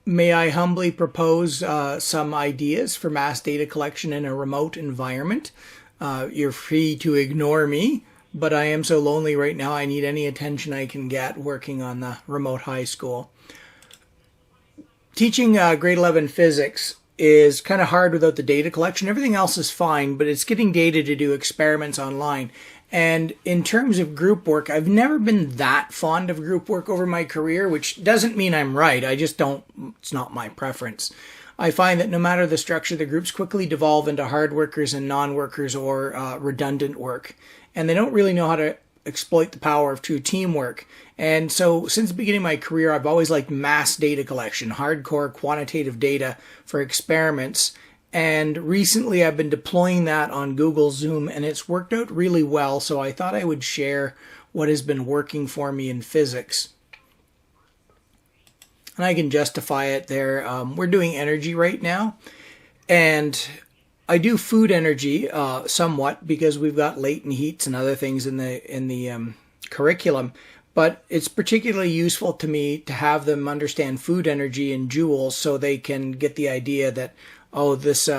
May I humbly propose some ideas for mass data collection in a remote environment? You're free to ignore me, but I am so lonely right now I need any attention I can get working on the remote high school. Teaching grade 11 physics is kind of hard without the data collection. Everything else is fine, but it's getting data to do experiments online. And in terms of group work, I've never been that fond of group work over my career, which doesn't mean I'm right. I just don't, it's not my preference. I find that no matter the structure, the groups quickly devolve into hard workers and non-workers or redundant work. And they don't really know how to exploit the power of true teamwork. And so since the beginning of my career, I've always liked mass data collection, hardcore quantitative data for experiments. And recently I've been deploying that on Google Zoom, and it's worked out really well. So I thought I would share what has been working for me in physics. And I can justify it there. We're doing energy right now. And I do food energy somewhat because we've got latent heats and other things in the curriculum. But it's particularly useful to me to have them understand food energy in joules so they can get the idea that, oh, this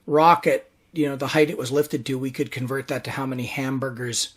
rocket, the height it was lifted to, we could convert that to how many hamburgers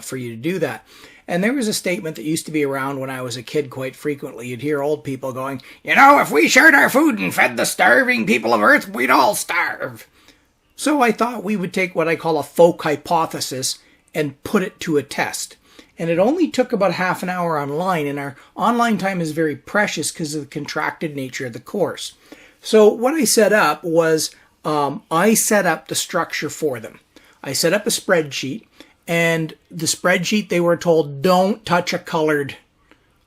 for you to do that. And there was a statement that used to be around when I was a kid quite frequently. You'd hear old people going, if we shared our food and fed the starving people of Earth, we'd all starve. So I thought we would take what I call a folk hypothesis and put it to a test. And it only took about half an hour online, and our online time is very precious because of the contracted nature of the course. So what I set up was I set up the structure for them. I set up a spreadsheet, and the spreadsheet they were told, don't touch a colored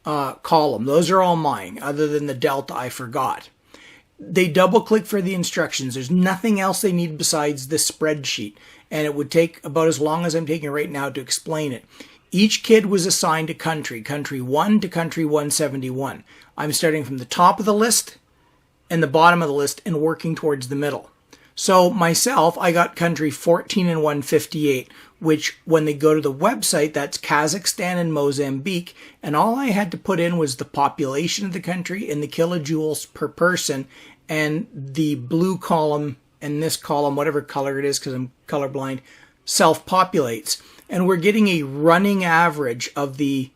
column. Those are all mine, other than the delta I forgot. They double-click for the instructions. There's nothing else they need besides this spreadsheet, and it would take about as long as I'm taking right now to explain it. Each kid was assigned a country 1 to country 171. I'm starting from the top of the list and the bottom of the list and working towards the middle. So myself, I got country 14 and 158, which when they go to the website, that's Kazakhstan and Mozambique. And all I had to put in was the population of the country and the kilojoules per person, and the blue column and this column, whatever color it is because I'm colorblind, self-populates. And we're getting a running average of the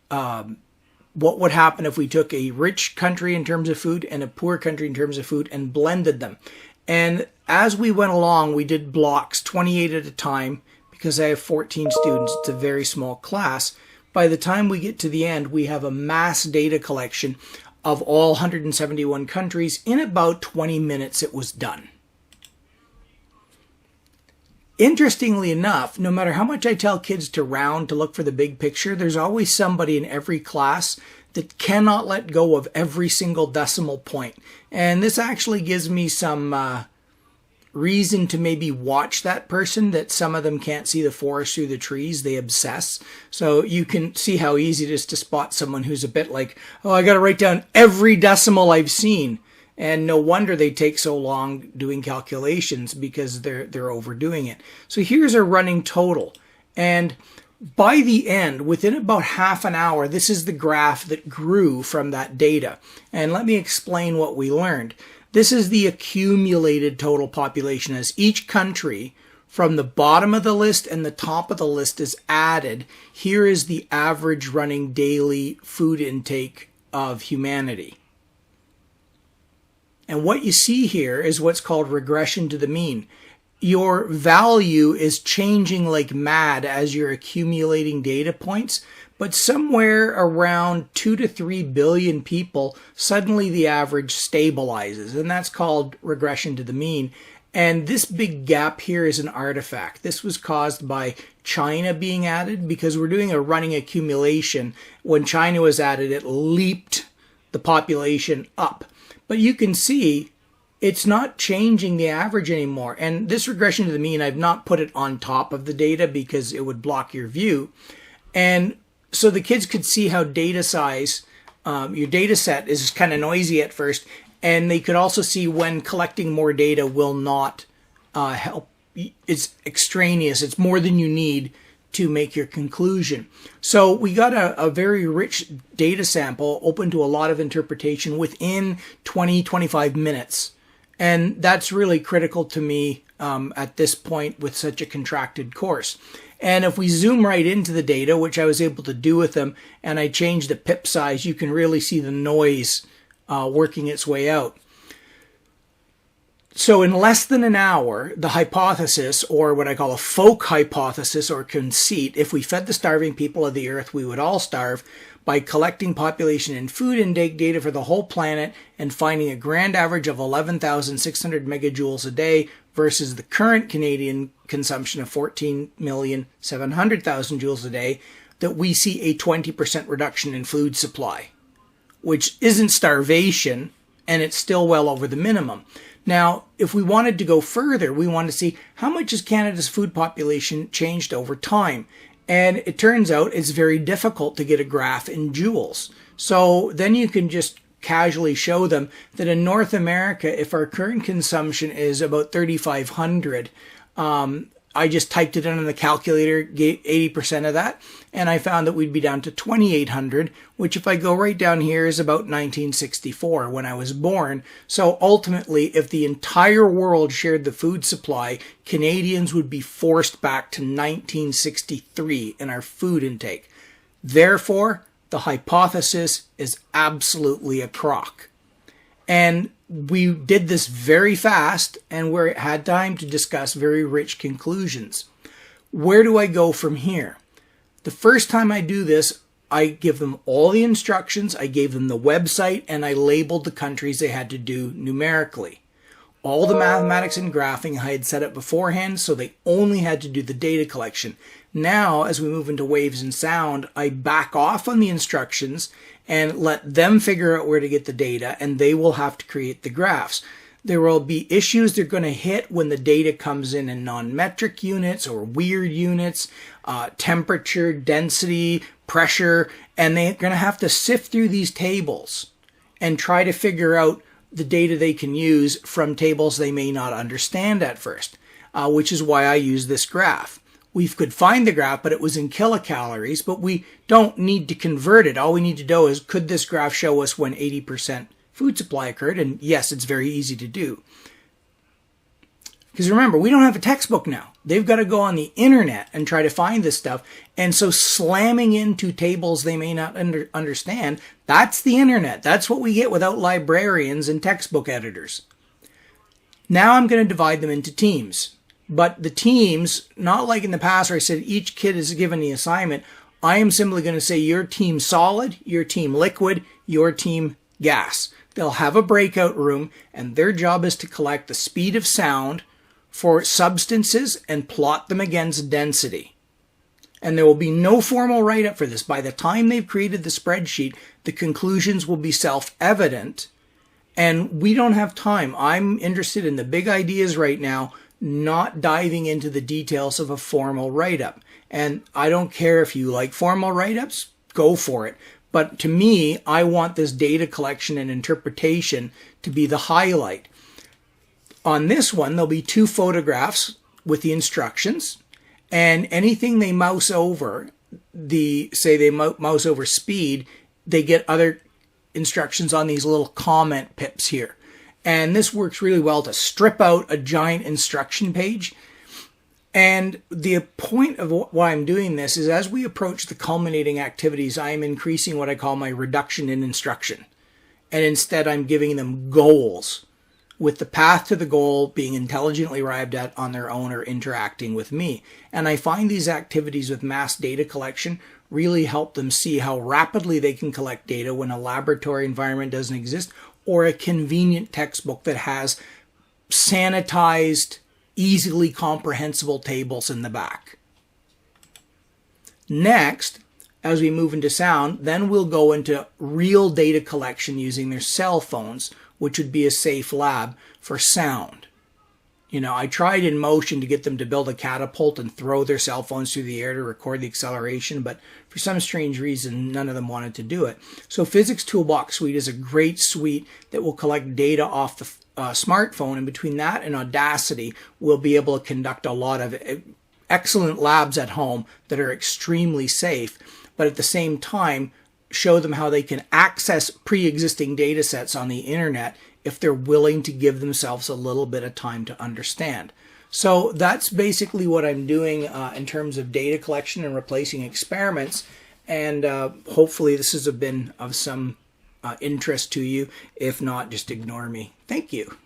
what would happen if we took a rich country in terms of food and a poor country in terms of food and blended them. And as we went along, we did blocks, 28 at a time, because I have 14 students. It's a very small class. By the time we get to the end, we have a mass data collection of all 171 countries. In about 20 minutes, it was done. Interestingly enough, no matter how much I tell kids to round to look for the big picture, there's always somebody in every class that cannot let go of every single decimal point. And this actually gives me some reason to maybe watch that person, that some of them can't see the forest through the trees. They obsess. So you can see how easy it is to spot someone who's a bit like, oh, I got to write down every decimal I've seen. And no wonder they take so long doing calculations, because they're overdoing it. So here's a running total. And by the end, within about half an hour, this is the graph that grew from that data. And let me explain what we learned. This is the accumulated total population. As each country from the bottom of the list and the top of the list is added, here is the average running daily food intake of humanity. And what you see here is what's called regression to the mean. Your value is changing like mad as you're accumulating data points, but somewhere around 2 to 3 billion people, suddenly the average stabilizes, and that's called regression to the mean. And this big gap here is an artifact. This was caused by China being added, because we're doing a running accumulation. When China was added, it leaped the population up. But you can see it's not changing the average anymore. And this regression to the mean, I've not put it on top of the data because it would block your view. And so the kids could see how data size, your data set is kind of noisy at first. And they could also see when collecting more data will not help. It's extraneous. It's more than you need to make your conclusion. So we got a very rich data sample open to a lot of interpretation within 20-25 minutes. And that's really critical to me at this point with such a contracted course. And if we zoom right into the data, which I was able to do with them, and I change the pip size, you can really see the noise working its way out. So in less than an hour, the hypothesis, or what I call a folk hypothesis or conceit, if we fed the starving people of the earth, we would all starve, by collecting population and food intake data for the whole planet and finding a grand average of 11,600 megajoules a day versus the current Canadian consumption of 14,700,000 joules a day, that we see a 20% reduction in food supply, which isn't starvation, and it's still well over the minimum. Now, if we wanted to go further, we want to see how much has Canada's food population changed over time. And it turns out it's very difficult to get a graph in joules. So then you can just casually show them that in North America, if our current consumption is about 3,500, I just typed it in on the calculator, gave 80% of that, and I found that we'd be down to 2,800, which if I go right down here is about 1964 when I was born. So ultimately, if the entire world shared the food supply, Canadians would be forced back to 1963 in our food intake. Therefore, the hypothesis is absolutely a crock. And we did this very fast, and we had time to discuss very rich conclusions. Where do I go from here? The first time I do this, I give them all the instructions, I gave them the website, and I labeled the countries they had to do numerically. All the mathematics and graphing I had set up beforehand, so they only had to do the data collection. Now, as we move into waves and sound, I back off on the instructions and let them figure out where to get the data, and they will have to create the graphs. There will be issues they're going to hit when the data comes in non-metric units or weird units, temperature, density, pressure, and they're going to have to sift through these tables and try to figure out the data they can use from tables they may not understand at first, which is why I use this graph. We could find the graph, but it was in kilocalories, but we don't need to convert it. All we need to know is, could this graph show us when 80% food supply occurred? And yes, it's very easy to do. Because remember, we don't have a textbook now. They've got to go on the internet and try to find this stuff. And so slamming into tables they may not understand, that's the internet. That's what we get without librarians and textbook editors. Now I'm going to divide them into teams. But the teams, not like in the past where I said each kid is given the assignment, I am simply going to say your team solid, your team liquid, your team gas. They'll have a breakout room, and their job is to collect the speed of sound for substances and plot them against density. And there will be no formal write-up for this. By the time they've created the spreadsheet, the conclusions will be self-evident, and we don't have time. I'm interested in the big ideas right now, not diving into the details of a formal write-up. And I don't care if you like formal write-ups, go for it. But to me, I want this data collection and interpretation to be the highlight. On this one, there'll be 2 photographs with the instructions, and anything they mouse over, say they mouse over speed, they get other instructions on these little comment pips here. And this works really well to strip out a giant instruction page. And the point of why I'm doing this is, as we approach the culminating activities, I am increasing what I call my reduction in instruction. And instead, I'm giving them goals, with the path to the goal being intelligently arrived at on their own or interacting with me. And I find these activities with mass data collection really help them see how rapidly they can collect data when a laboratory environment doesn't exist, or a convenient textbook that has sanitized, easily comprehensible tables in the back. Next, as we move into sound, then we'll go into real data collection using their cell phones, which would be a safe lab for sound. You know, I tried in motion to get them to build a catapult and throw their cell phones through the air to record the acceleration, but for some strange reason, none of them wanted to do it. So Physics Toolbox Suite is a great suite that will collect data off the smartphone, and between that and Audacity, we'll be able to conduct a lot of excellent labs at home that are extremely safe, but at the same time, show them how they can access pre-existing data sets on the internet if they're willing to give themselves a little bit of time to understand. So that's basically what I'm doing in terms of data collection and replacing experiments. And hopefully this has been of some interest to you. If not, just ignore me. Thank you.